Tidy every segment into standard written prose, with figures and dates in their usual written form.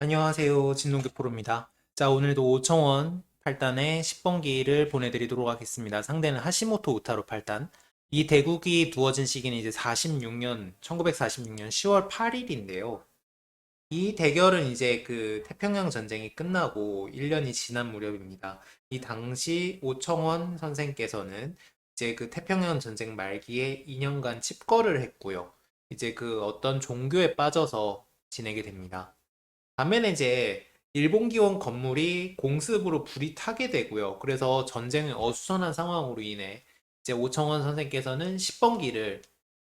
안녕하세요. 진동기 프로입니다. 자, 오늘도 5,000원 8단의 10번기를 보내드리도록 하겠습니다. 상대는 하시모토 우타로 8단. 이 대국이 두어진 시기는 이제 1946년 10월 8일인데요. 이 대결은 이제 그 태평양 전쟁이 끝나고 1년이 지난 무렵입니다. 이 당시 오청원 선생께서는 이제 그 태평양 전쟁 말기에 2년간 칩거를 했고요. 이제 그 어떤 종교에 빠져서 지내게 됩니다. 반면에 이제 일본 기원 건물이 공습으로 불이 타게 되고요. 그래서 전쟁이 어수선한 상황으로 인해 이제 오청원 선생께서는 10번기를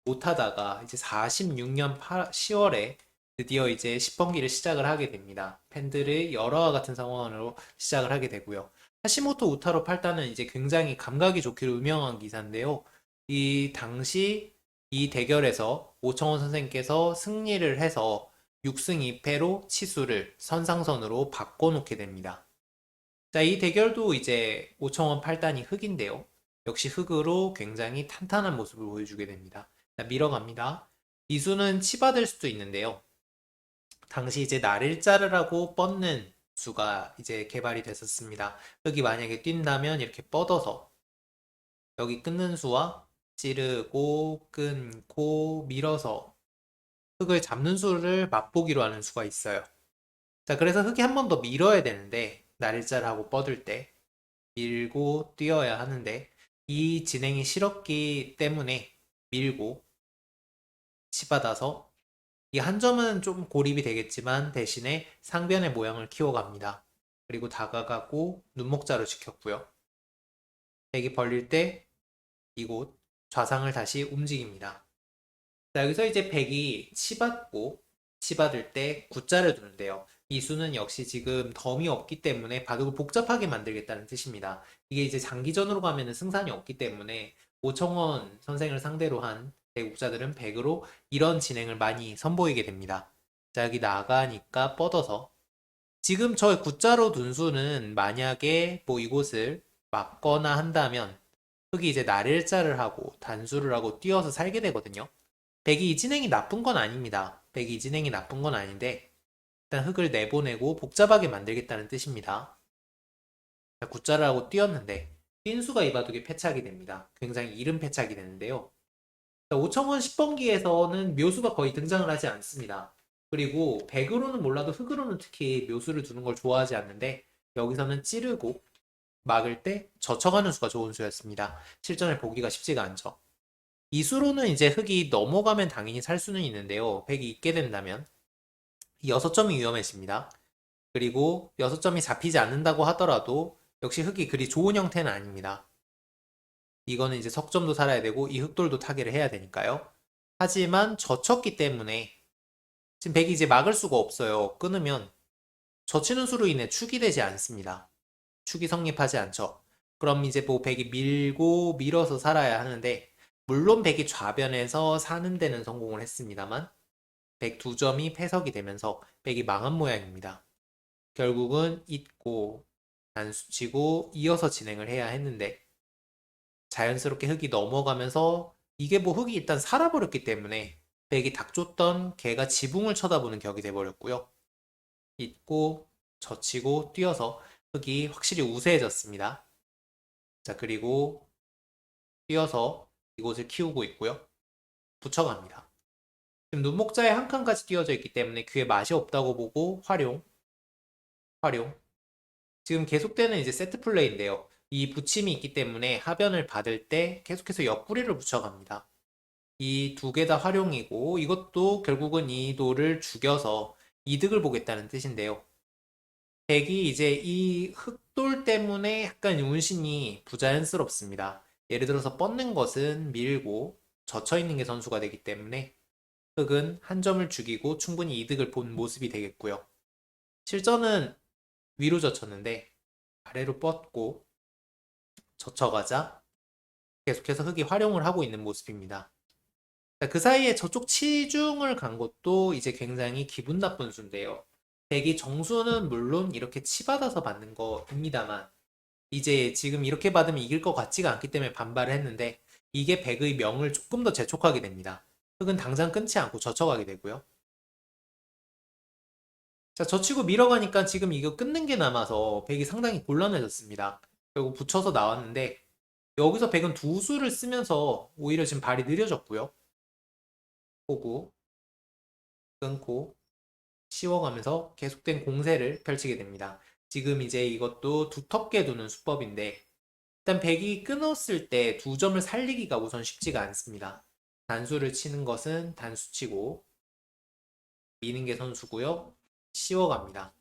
못 하다가 이제 46년 10월에 드디어 이제 10번기를 시작을 하게 됩니다. 팬들의 열화와 같은 상황으로 시작을 하게 되고요. 하시모토 우타로 8단은 이제 굉장히 감각이 좋기로 유명한 기사인데요. 이 당시 이 대결에서 오청원 선생께서 승리를 해서 6승 2패로 치수를 선상선으로 바꿔놓게 됩니다. 자, 이 대결도 이제 오청원 8단이 흑인데요. 역시 흑으로 굉장히 탄탄한 모습을 보여주게 됩니다. 자, 밀어갑니다. 이수는 치받을 수도 있는데요. 당시 이제 날일자르라고 뻗는 수가 이제 개발이 됐었습니다. 흑이 만약에 뛴다면 이렇게 뻗어서 여기 끊는 수와 찌르고 끊고 밀어서 흑을 잡는 수를 맛보기로 하는 수가 있어요. 자, 그래서 흑이 한 번 더 밀어야 되는데, 날일자를 하고 뻗을 때, 밀고 뛰어야 하는데, 이 진행이 싫었기 때문에 밀고 치받아서, 이 한 점은 좀 고립이 되겠지만, 대신에 상변의 모양을 키워갑니다. 그리고 다가가고 눈목자로 지켰고요. 백이 벌릴 때 이곳 좌상을 다시 움직입니다. 자, 여기서 이제 백이 치받고 치받을 때 구자를 두는데요. 이 수는 역시 지금 덤이 없기 때문에 바둑을 복잡하게 만들겠다는 뜻입니다. 이게 이제 장기전으로 가면은 승산이 없기 때문에 오청원 선생을 상대로 한 대국자들은 백으로 이런 진행을 많이 선보이게 됩니다. 자, 여기 나가니까 뻗어서 지금 저 구자로 둔 수는 만약에 뭐 이곳을 막거나 한다면 흑이 이제 날일자를 하고 단수를 하고 뛰어서 살게 되거든요. 백이 이 진행이 나쁜 건 아닙니다. 백이 이 진행이 나쁜 건 아닌데 일단 흑을 내보내고 복잡하게 만들겠다는 뜻입니다. 굿자를 하고 뛰었는데 뛴수가 이 바둑에 패착이 됩니다. 굉장히 이른 패착이 되는데요. 5천원 10번기에서는 묘수가 거의 등장을 하지 않습니다. 그리고 백으로는 몰라도 흑으로는 특히 묘수를 두는 걸 좋아하지 않는데 여기서는 찌르고 막을 때 젖혀가는 수가 좋은 수였습니다. 실전을 보기가 쉽지가 않죠. 이 수로는 이제 흑이 넘어가면 당연히 살 수는 있는데요. 백이 있게 된다면 6점이 위험해집니다. 그리고 6점이 잡히지 않는다고 하더라도 역시 흑이 그리 좋은 형태는 아닙니다. 이거는 이제 석점도 살아야 되고 이 흑돌도 타개를 해야 되니까요. 하지만 젖혔기 때문에 지금 백이 이제 막을 수가 없어요. 끊으면 젖히는 수로 인해 축이 되지 않습니다. 축이 성립하지 않죠. 그럼 이제 뭐 백이 밀고 밀어서 살아야 하는데 물론 백이 좌변에서 사는 데는 성공을 했습니다만 백 2점이 패석이 되면서 백이 망한 모양입니다. 결국은 잊고 단수치고 이어서 진행을 해야 했는데 자연스럽게 흑이 넘어가면서 이게 뭐 흑이 일단 살아버렸기 때문에 백이 닥쳤던 개가 지붕을 쳐다보는 격이 돼버렸고요. 잊고 젖히고 뛰어서 흑이 확실히 우세해졌습니다. 자, 그리고 뛰어서 이곳을 키우고 있고요. 붙여갑니다. 지금 눈목자에 한 칸까지 띄어져 있기 때문에 귀에 맛이 없다고 보고 활용. 지금 계속되는 이제 세트 플레이인데요. 이 붙임이 있기 때문에 하변을 받을 때 계속해서 옆구리를 붙여갑니다. 이 두 개 다 활용이고 이것도 결국은 이 돌을 죽여서 이득을 보겠다는 뜻인데요. 백이 이제 이 흑돌 때문에 약간 운신이 부자연스럽습니다. 예를 들어서 뻗는 것은 밀고 젖혀 있는 게 선수가 되기 때문에 흑은 한 점을 죽이고 충분히 이득을 본 모습이 되겠고요. 실전은 위로 젖혔는데 아래로 뻗고 젖혀가자 계속해서 흑이 활용을 하고 있는 모습입니다. 그 사이에 저쪽 치중을 간 것도 이제 굉장히 기분 나쁜 수인데요. 백이 정수는 물론 이렇게 치받아서 받는 거입니다만 이제 지금 이렇게 받으면 이길 것 같지가 않기 때문에 반발을 했는데 이게 백의 명을 조금 더 재촉하게 됩니다. 흑은 당장 끊지 않고 젖혀가게 되고요. 자, 젖히고 밀어가니까 지금 이거 끊는 게 남아서 백이 상당히 곤란해졌습니다. 결국 붙여서 나왔는데 여기서 백은 두 수를 쓰면서 오히려 지금 발이 느려졌고요. 보고 끊고 씌워가면서 계속된 공세를 펼치게 됩니다. 지금 이제 이것도 두텁게 두는 수법인데 일단 백이 끊었을 때 두 점을 살리기가 우선 쉽지가 않습니다. 단수를 치는 것은 단수치고 미는 게 선수고요. 씌워갑니다.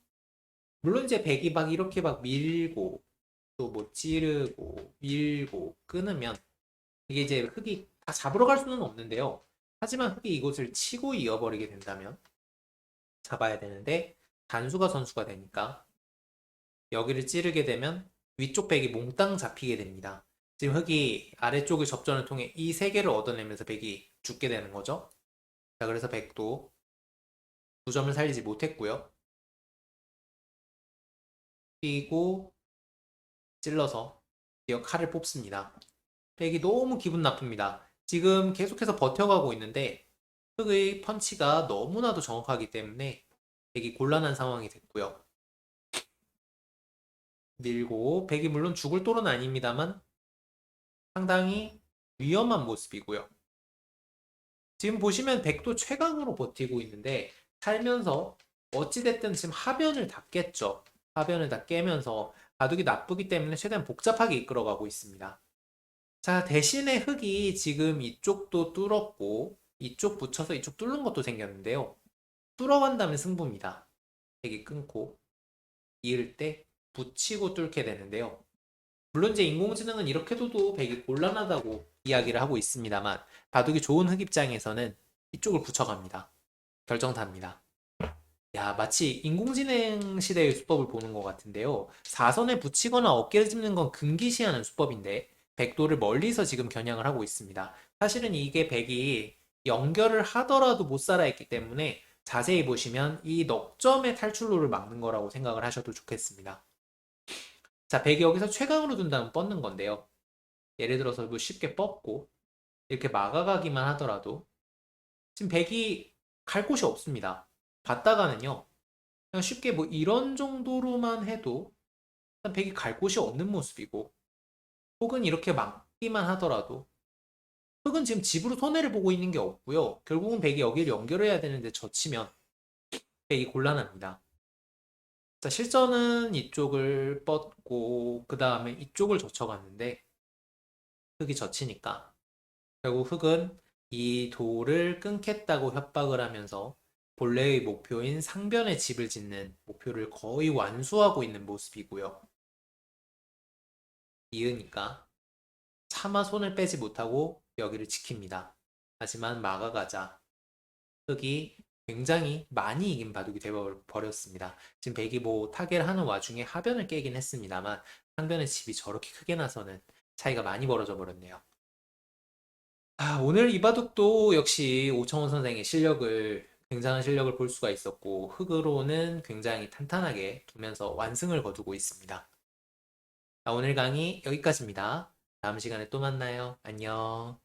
물론 이제 백이 막 이렇게 막 밀고 또 뭐 찌르고 밀고 끊으면 이게 이제 흙이 다 잡으러 갈 수는 없는데요. 하지만 흙이 이곳을 치고 이어버리게 된다면 잡아야 되는데 단수가 선수가 되니까 여기를 찌르게 되면 위쪽 백이 몽땅 잡히게 됩니다. 지금 흙이 아래쪽의 접전을 통해 이 세 개를 얻어내면서 백이 죽게 되는 거죠. 자, 그래서 백도 두 점을 살리지 못했고요. 뛰고 찔러서 드디어 칼을 뽑습니다. 백이 너무 기분 나쁩니다. 지금 계속해서 버텨가고 있는데 흙의 펀치가 너무나도 정확하기 때문에 백이 곤란한 상황이 됐고요. 밀고 백이 물론 죽을 또는 아닙니다만 상당히 위험한 모습이고요. 지금 보시면 백도 최강으로 버티고 있는데 살면서 어찌됐든 지금 하변을 다 깼죠. 하변을 다 깨면서 바둑이 나쁘기 때문에 최대한 복잡하게 이끌어가고 있습니다. 자, 대신에 흙이 지금 이쪽도 뚫었고 이쪽 붙여서 이쪽 뚫는 것도 생겼는데요. 뚫어간다면 승부입니다. 백이 끊고 이을 때 붙이고 뚫게 되는데요. 물론 이제 인공지능은 이렇게 둬도 백이 곤란하다고 이야기를 하고 있습니다만 바둑이 좋은 흙 입장에서는 이쪽을 붙여갑니다. 결정답니다. 야, 마치 인공지능 시대의 수법을 보는 것 같은데요. 사선에 붙이거나 어깨를 짚는 건 금기시하는 수법인데 백도를 멀리서 지금 겨냥을 하고 있습니다. 사실은 이게 백이 연결을 하더라도 못 살아있기 때문에 자세히 보시면 이 넉점의 탈출로를 막는 거라고 생각을 하셔도 좋겠습니다. 자, 백이 여기서 최강으로 둔다면 뻗는 건데요. 예를 들어서 뭐 쉽게 뻗고 이렇게 막아가기만 하더라도 지금 백이 갈 곳이 없습니다. 갔다가는요. 그냥 쉽게 뭐 이런 정도로만 해도 일단 백이 갈 곳이 없는 모습이고 혹은 이렇게 막기만 하더라도 흑은 지금 집으로 손해를 보고 있는 게 없고요. 결국은 백이 여기를 연결해야 되는데 젖히면 백이 곤란합니다. 자, 실전은 이쪽을 뻗고 그 다음에 이쪽을 젖혀갔는데 흑이 젖히니까 결국 흑은 이 도를 끊겠다고 협박을 하면서 본래의 목표인 상변에 집을 짓는 목표를 거의 완수하고 있는 모습이고요. 이으니까 차마 손을 빼지 못하고 여기를 지킵니다. 하지만 막아가자 흑이 굉장히 많이 이긴 바둑이 되어버렸습니다. 지금 백이 뭐 타개를 하는 와중에 하변을 깨긴 했습니다만 상변의 집이 저렇게 크게 나서는 차이가 많이 벌어져 버렸네요. 아, 오늘 이 바둑도 역시 오청원 선생의 실력을 굉장한 실력을 볼 수가 있었고 흑으로는 굉장히 탄탄하게 두면서 완승을 거두고 있습니다. 자, 오늘 강의 여기까지입니다. 다음 시간에 또 만나요. 안녕.